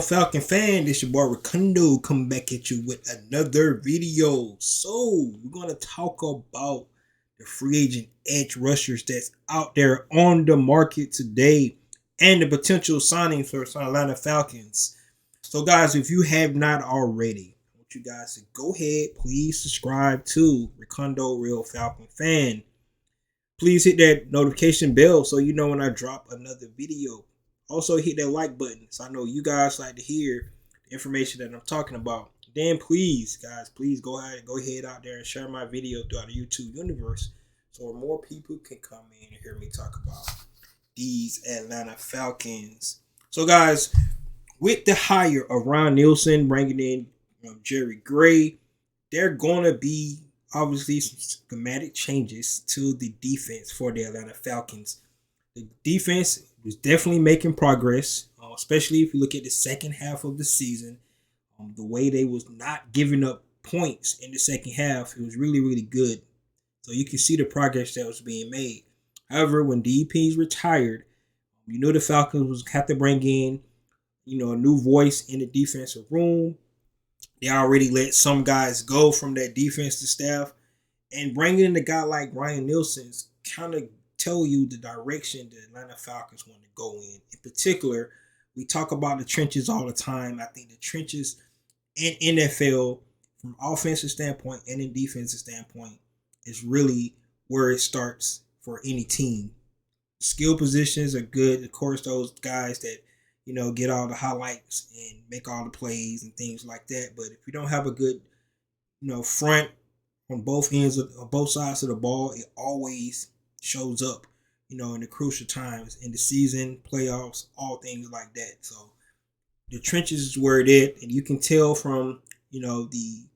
Falcon fan? This your boy Ricondo coming back at you with another video. So we're gonna talk about the free agent edge rushers that's out there on the market today and the potential signing for Atlanta Falcons. So guys, if you have not already, I want you guys to go ahead, please subscribe to Ricondo Real Falcon Fan. Please hit that notification bell so you know when I drop another video. Also hit that like button so I know you guys like to hear the information that I'm talking about. Then please, guys, please go ahead out there and share my video throughout the YouTube universe so more people can come in and hear me talk about these Atlanta Falcons. So guys, with the hire of Ron Nielsen bringing in Jerry Gray, they're gonna be obviously some schematic changes to the defense for the Atlanta Falcons. The defense was definitely making progress, especially if you look at the second half of the season. The way they was not giving up points in the second half, it was really, really good. So you can see the progress that was being made. However, when DPs retired, you know the Falcons was have to bring in, a new voice in the defensive room. They already let some guys go from that defensive staff, and bringing in a guy like Ryan Nielsen's kind of tell you the direction the Atlanta Falcons want to go in. In particular, we talk about the trenches all the time. I think the trenches in NFL, from offensive standpoint and in defensive standpoint, is really where it starts for any team. Skill positions are good. Of course, those guys that, get all the highlights and make all the plays and things like that. But if you don't have a good, front on both ends of both sides of the ball, it always shows up, in the crucial times in the season, playoffs, all things like that. So the trenches is where it is, and you can tell from, the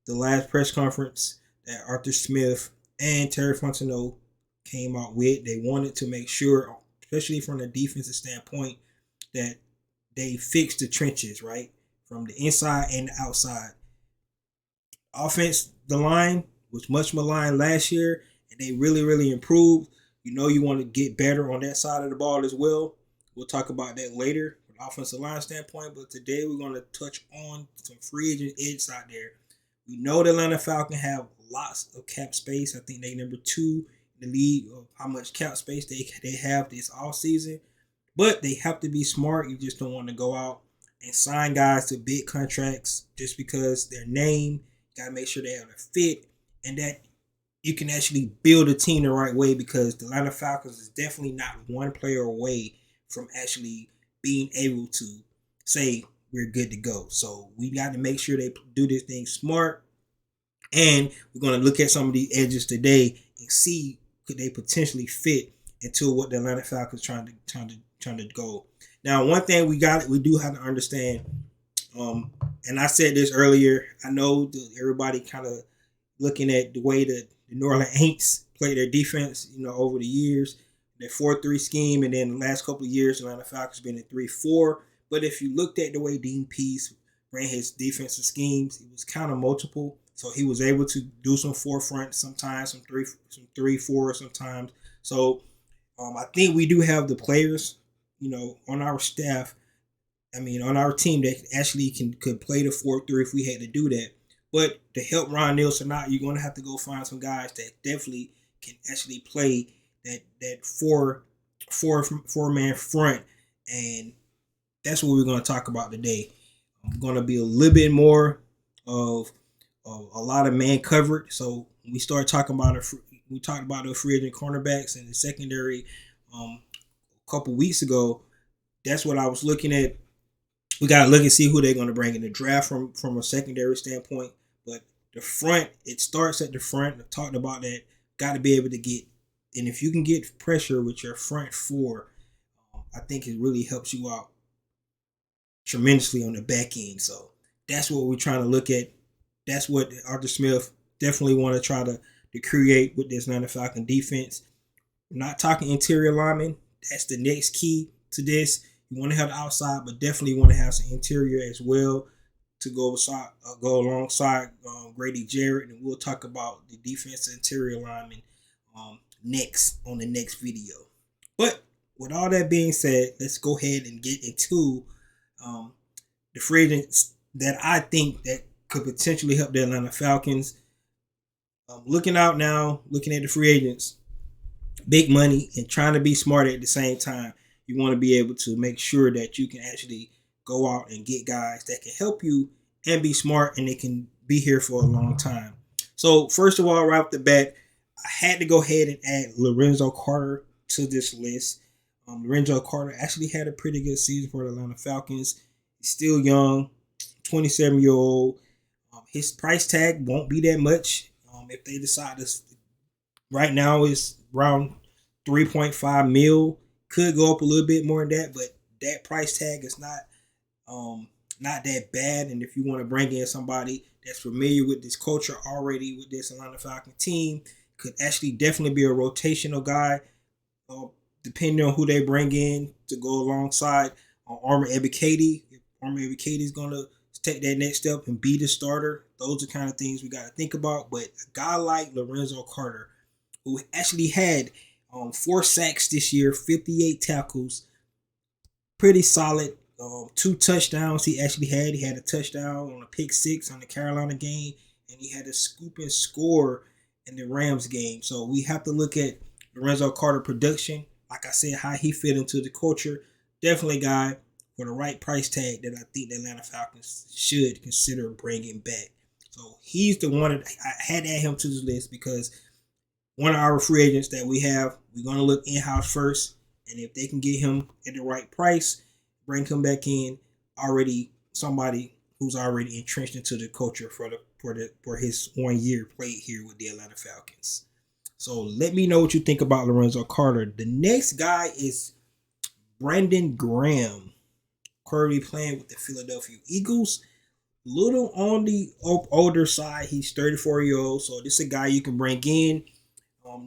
last press conference that Arthur Smith and Terry Fontenot came out with. They wanted to make sure, especially from the defensive standpoint, that they fix the trenches, right? From the inside and the outside. Offense, the line was much maligned last year, and they really, really improved. You want to get better on that side of the ball as well. We'll talk about that later from an offensive line standpoint, but today we're going to touch on some free agent edges out there. We know the Atlanta Falcons have lots of cap space. I think they number 2 in the league of how much cap space they have this offseason. But they have to be smart. You just don't want to go out and sign guys to big contracts just because their name. You got to make sure they have a fit and that you can actually build a team the right way, because the Atlanta Falcons is definitely not one player away from actually being able to say we're good to go. So we got to make sure they do this thing smart. And we're going to look at some of the edges today and see could they potentially fit into what the Atlanta Falcons trying to go. Now, one thing we do have to understand, and I said this earlier, I know that everybody kind of looking at the way that the New Orleans Saints play their defense, over the years, their 4-3 scheme, and then the last couple of years, the Atlanta Falcons been in 3-4. But if you looked at the way Dean Pease ran his defensive schemes, it was kind of multiple. So he was able to do some forefront sometimes, some 3-4 sometimes. So I think we do have the players, on our staff. On our team that actually could play the 4-3 if we had to do that. But to help Ron Nielsen out, you're going to have to go find some guys that definitely can actually play that four-man front. And that's what we're going to talk about today. I'm going to be a little bit more of a lot of man covered. So we start talking about we talked about the free agent cornerbacks and the secondary a couple weeks ago. That's what I was looking at. We got to look and see who they're going to bring in the draft from a secondary standpoint. But the front, it starts at the front. I talked about that. Got to be able to get, and if you can get pressure with your front four, I think it really helps you out tremendously on the back end. So that's what we're trying to look at. That's what Arthur Smith definitely want to try to create with this Atlanta Falcon defense. We're not talking interior linemen. That's the next key to this. You want to have the outside, but definitely want to have some interior as well to go alongside Grady Jarrett. And we'll talk about the defensive interior linemen next on the next video. But with all that being said, let's go ahead and get into the free agents that I think that could potentially help the Atlanta Falcons. Looking out now, looking at the free agents, big money and trying to be smart at the same time. You want to be able to make sure that you can actually go out and get guys that can help you and be smart and they can be here for a long time. So first of all, right off the bat, I had to go ahead and add Lorenzo Carter to this list. Lorenzo Carter actually had a pretty good season for the Atlanta Falcons. He's still young, 27-year-old. His price tag won't be that much. If they decide to, right now it's around 3.5 mil. Could go up a little bit more than that, but that price tag is not that bad. And if you want to bring in somebody that's familiar with this culture already with this Atlanta Falcon team, could actually definitely be a rotational guy, depending on who they bring in to go alongside Armor Ebiketie. If Armor Ebiketie is going to take that next step and be the starter, those are kind of things we got to think about. But a guy like Lorenzo Carter, who actually had 4 sacks this year, 58 tackles, pretty solid. 2 touchdowns he actually had. He had a touchdown on a pick 6 on the Carolina game, and he had a scoop and score in the Rams game. So we have to look at Lorenzo Carter production. Like I said, how he fit into the culture. Definitely a guy for the right price tag that I think the Atlanta Falcons should consider bringing back. So he's the one that I had to add him to this list because one of our free agents that we have, we're going to look in-house first. And if they can get him at the right price, bring him back in, already somebody who's already entrenched into the culture for his 1 year played here with the Atlanta Falcons. So let me know what you think about Lorenzo Carter. The next guy is Brandon Graham, currently playing with the Philadelphia Eagles. Little on the older side. He's 34-year-old, so this is a guy you can bring in.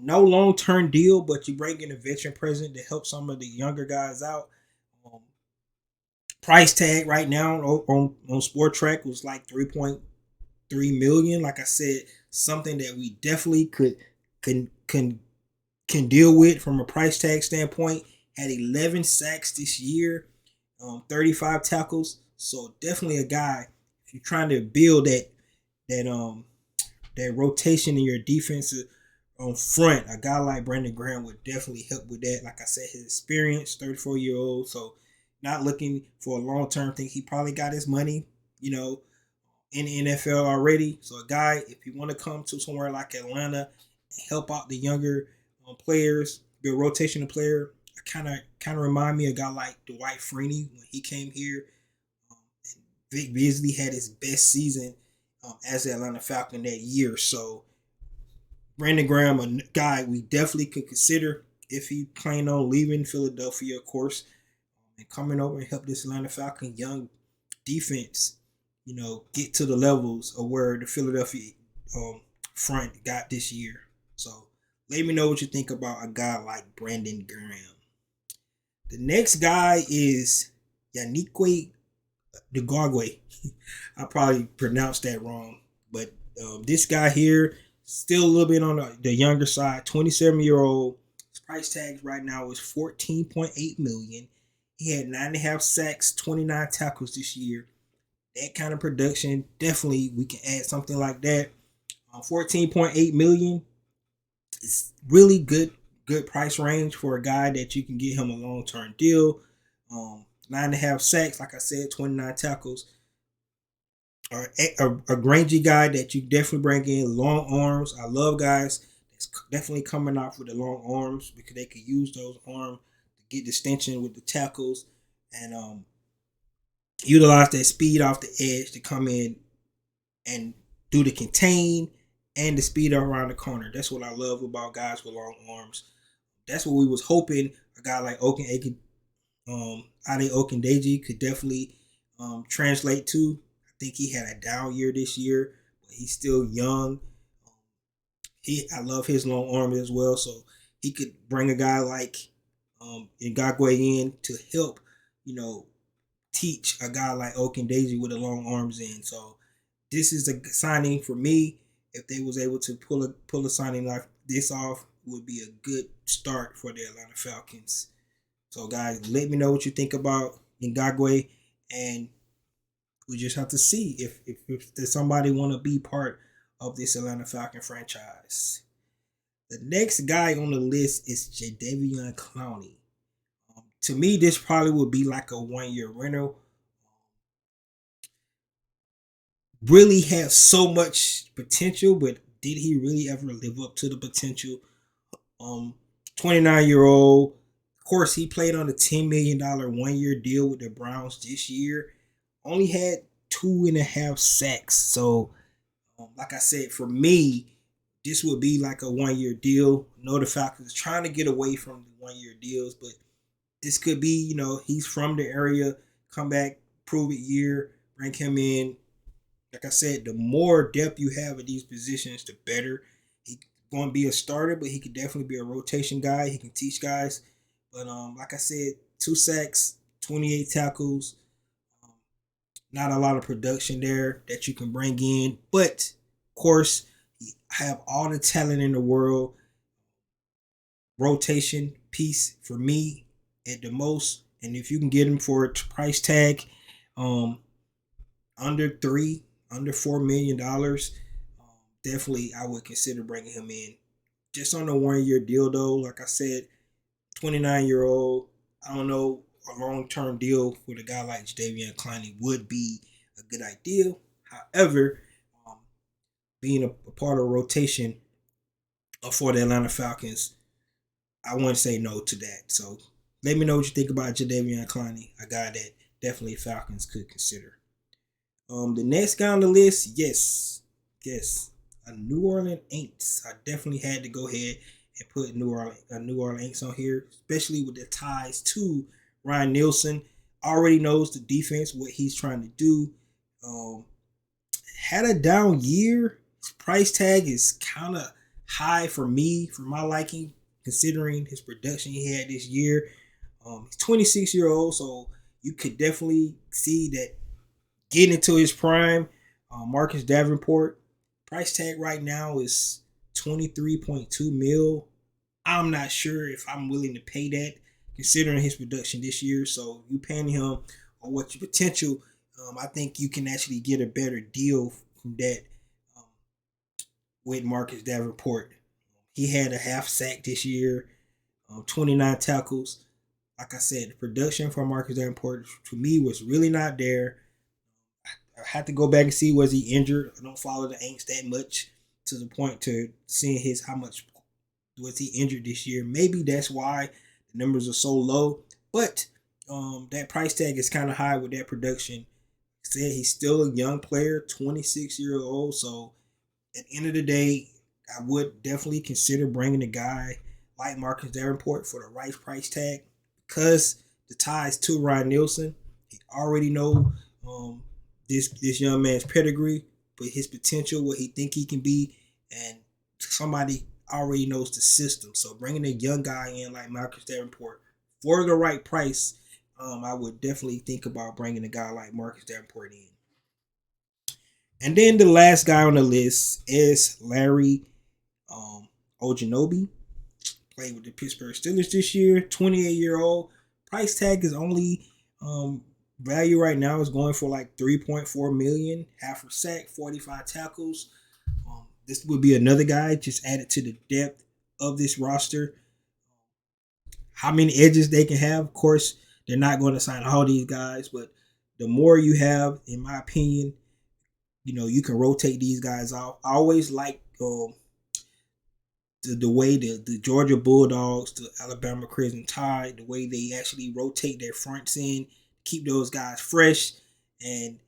No long-term deal, but you bring in a veteran presence to help some of the younger guys out. Price tag right now on Sport Track was like 3.3 million. Like I said, something that we definitely can deal with from a price tag standpoint. Had 11 sacks this year, 35 tackles. So definitely a guy if you're trying to build that rotation in your defensive front. A guy like Brandon Graham would definitely help with that. Like I said, his experience, 34-year-old, so not looking for a long-term thing. He probably got his money, in the NFL already. So a guy, if you want to come to somewhere like Atlanta and help out the younger players, be a rotational player, kind of remind me of a guy like Dwight Freeney when he came here. Vic Beasley had his best season as an Atlanta Falcon that year. So Brandon Graham, a guy we definitely could consider if he planned on leaving Philadelphia, of course, and coming over and help this Atlanta Falcon young defense, get to the levels of where the Philadelphia front got this year. So let me know what you think about a guy like Brandon Graham. The next guy is Yannick Ngakwe. I probably pronounced that wrong, but this guy here, still a little bit on the younger side, 27-year-old. His price tag right now is $14.8 million. He had 9.5 sacks, 29 tackles this year. That kind of production, definitely we can add something like that. $14.8 million is really good price range for a guy that you can get him a long-term deal. 9.5 sacks, like I said, 29 tackles. Or a rangy guy that you definitely bring in, long arms. I love guys that's definitely coming off with the long arms because they could use those arms to get distinction with the tackles and utilize that speed off the edge to come in and do the contain and the speed around the corner. That's what I love about guys with long arms. That's what we was hoping a guy like Ade Ogundeji could definitely translate to. I think he had a down year this year, but he's still young. I love his long arm as well, so he could bring a guy like Ngakwe in to help, teach a guy like Ogundeji with the long arms in. So this is a signing for me. If they was able to pull a signing like this off, would be a good start for the Atlanta Falcons. So guys, let me know what you think about Ngakwe, and We just have to see if there's somebody want to be part of this Atlanta Falcon franchise. The next guy on the list is Jadeveon Clowney. To me, this probably would be like a 1 year rental. Really have so much potential, but did he really ever live up to the potential? 29-year-old. Of course, he played on a $10 million 1 year deal with the Browns this year. Only had 2.5 sacks. So, like I said, for me, this would be like a 1 year deal. I know the Falcons are trying to get away from the 1 year deals, but this could be, he's from the area, come back, prove it year, bring him in. Like I said, the more depth you have at these positions, the better. He's going to be a starter, but he could definitely be a rotation guy. He can teach guys. But like I said, 2 sacks, 28 tackles. Not a lot of production there that you can bring in. But, of course, he have all the talent in the world. Rotation piece for me at the most. And if you can get him for a price tag under $4 million, definitely I would consider bringing him in. Just on a 1 year deal though, like I said, 29-year-old. I don't know, a long-term deal with a guy like Jadeveon Clowney would be a good idea. However, being a part of rotation for the Atlanta Falcons, I wouldn't say no to that. So let me know what you think about Jadeveon Clowney, a guy that definitely Falcons could consider. The next guy on the list, yes, a New Orleans Saints. I definitely had to go ahead and put New Orleans Saints on here, especially with the ties to Ryan Nielsen. Already knows the defense, what he's trying to do. Had a down year. His price tag is kind of high for me, for my liking, considering his production he had this year. He's 26-year-old, so you could definitely see that getting into his prime. Marcus Davenport, price tag right now is $23.2 million. I'm not sure if I'm willing to pay that, considering his production this year. So you paying him on what your potential, I think you can actually get a better deal from that with Marcus Davenport. He had a half sack this year, 29 tackles. Like I said, the production for Marcus Davenport to me was really not there. I had to go back and see, was he injured? I don't follow the Aints that much to the point to seeing how much was he injured this year. Maybe that's why the numbers are so low. But that price tag is kind of high with that production. Said he's still a young player, 26-year-old. So at the end of the day, I would definitely consider bringing a guy like Marcus Davenport for the right price tag, because the ties to Ryan Nielsen. He already know this young man's pedigree, but his potential, what he think he can be, and somebody already knows the system. So bringing a young guy in like Marcus Davenport for the right price, I would definitely think about bringing a guy like Marcus Davenport in. And then the last guy on the list is Larry Ojanobi. Played with the Pittsburgh Steelers this year, 28-year-old. Price tag is only value right now is going for like $3.4 million, half a sack, 45 tackles. This would be another guy just added to the depth of this roster. How many edges they can have, of course, they're not going to sign all these guys, but the more you have, in my opinion, you can rotate these guys out. I always like the way the Georgia Bulldogs, the Alabama Crimson Tide, the way they actually rotate their fronts in, keep those guys fresh, and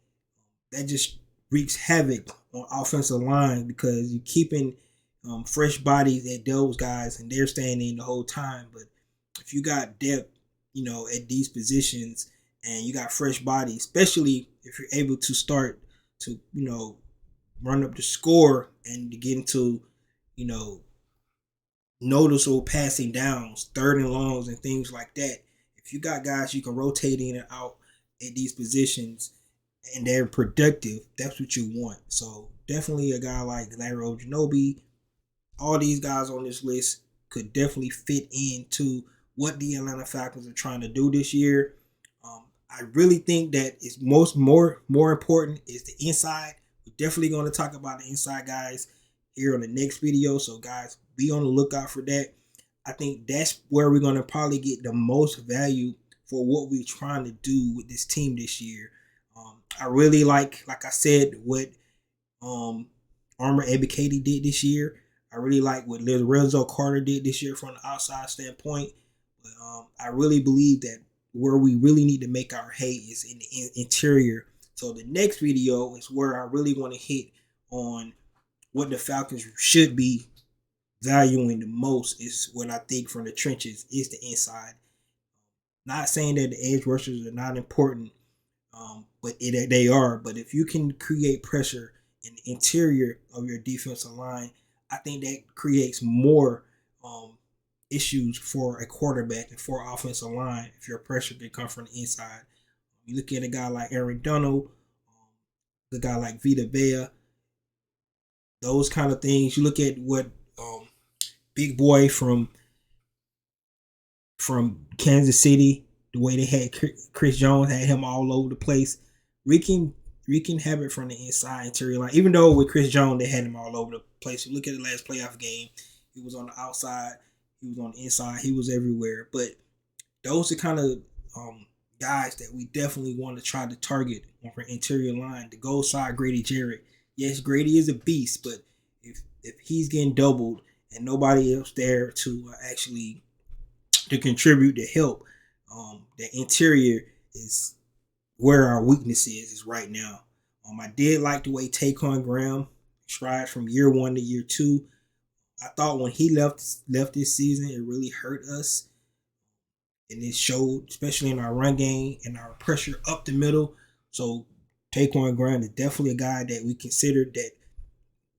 that just wreaks havoc on offensive line, because you're keeping fresh bodies at those guys, and they're staying in the whole time. But if you got depth, at these positions, and you got fresh bodies, especially if you're able to start to, run up the score and to get into, noticeable passing downs, third and longs, and things like that. If you got guys you can rotate in and out at these positions and they're productive, that's what you want. So definitely a guy like Larry Ojanobi, all these guys on this list could definitely fit into what the Atlanta Falcons are trying to do this year. I really think that it's more important is the inside. We're definitely going to talk about the inside guys here on the next video. So guys, be on the lookout for that. I think that's where we're going to probably get the most value for what we're trying to do with this team this year. I really like I said, what Armor Ebiketie did this year. I really like what Lorenzo Carter did this year from the outside standpoint. But I really believe that where we really need to make our hay is in the interior. So the next video is where I really want to hit on what the Falcons should be valuing the most, is what I think from the trenches is the inside. Not saying that the edge rushers are not important, but they are. But if you can create pressure in the interior of your defensive line, I think that creates more issues for a quarterback and for offensive line if your pressure can come from the inside. You look at a guy like Aaron Donald, a guy like Vita Vea, those kind of things. You look at what Big Boy from Kansas City, the way they had Chris Jones, had him all over the place, wreaking havoc from the inside interior line. Even though with Chris Jones, they had him all over the place. You look at the last playoff game, he was on the outside, he was on the inside, he was everywhere. But those are kind of guys that we definitely want to try to target on our interior line. The goal side, Grady Jarrett. Yes, Grady is a beast, but if he's getting doubled and nobody else there to actually to contribute to help, the interior is where our weakness is right now. I did like the way Taquan Graham strides from year 1 to year 2. I thought when he left this season, it really hurt us. And it showed, especially in our run game and our pressure up the middle. So Taquan Graham is definitely a guy that we considered that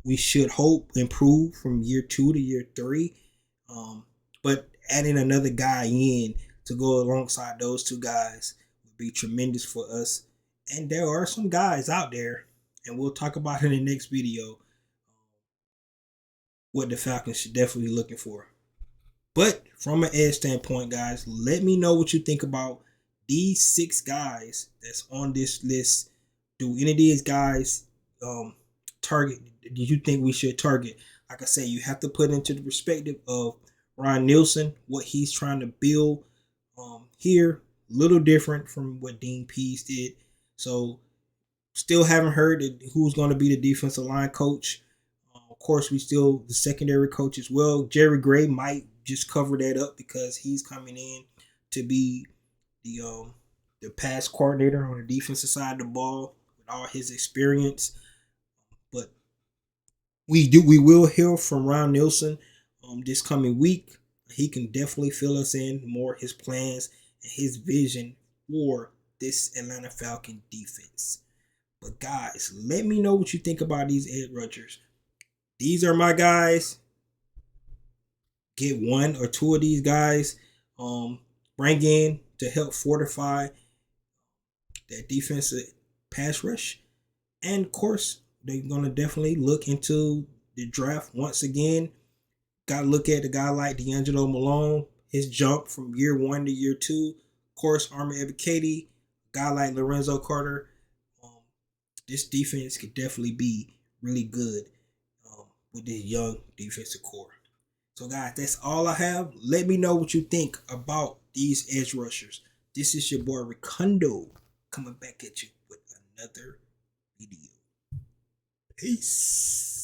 we should hope improve from year 2 to year 3. But adding another guy in to go alongside those two guys would be tremendous for us. And there are some guys out there, and we'll talk about in the next video, what the Falcons should definitely be looking for. But from an edge standpoint, guys, let me know what you think about these 6 guys that's on this list. Do any of these guys target? Do you think we should target? Like I said, you have to put into the perspective of Ryan Nielsen, what he's trying to build here. A little different from what Dean Pease did. So still haven't heard who's going to be the defensive line coach. Of course, we still the secondary coach as well. Jerry Gray might just cover that up because he's coming in to be the pass coordinator on the defensive side of the ball with all his experience. But we will hear from Ryan Nielsen this coming week. He can definitely fill us in more his plans and his vision for this Atlanta Falcon defense. But guys, let me know what you think about these edge rushers. These are my guys. Get 1 or 2 of these guys. Bring in to help fortify that defensive pass rush. And of course, they're going to definitely look into the draft once again. Got to look at a guy like D'Angelo Malone, his jump from year 1 to year 2. Of course, Armor Ebiketie, a guy like Lorenzo Carter. This defense could definitely be really good with this young defensive core. So, guys, that's all I have. Let me know what you think about these edge rushers. This is your boy Ricondo coming back at you with another video. Peace.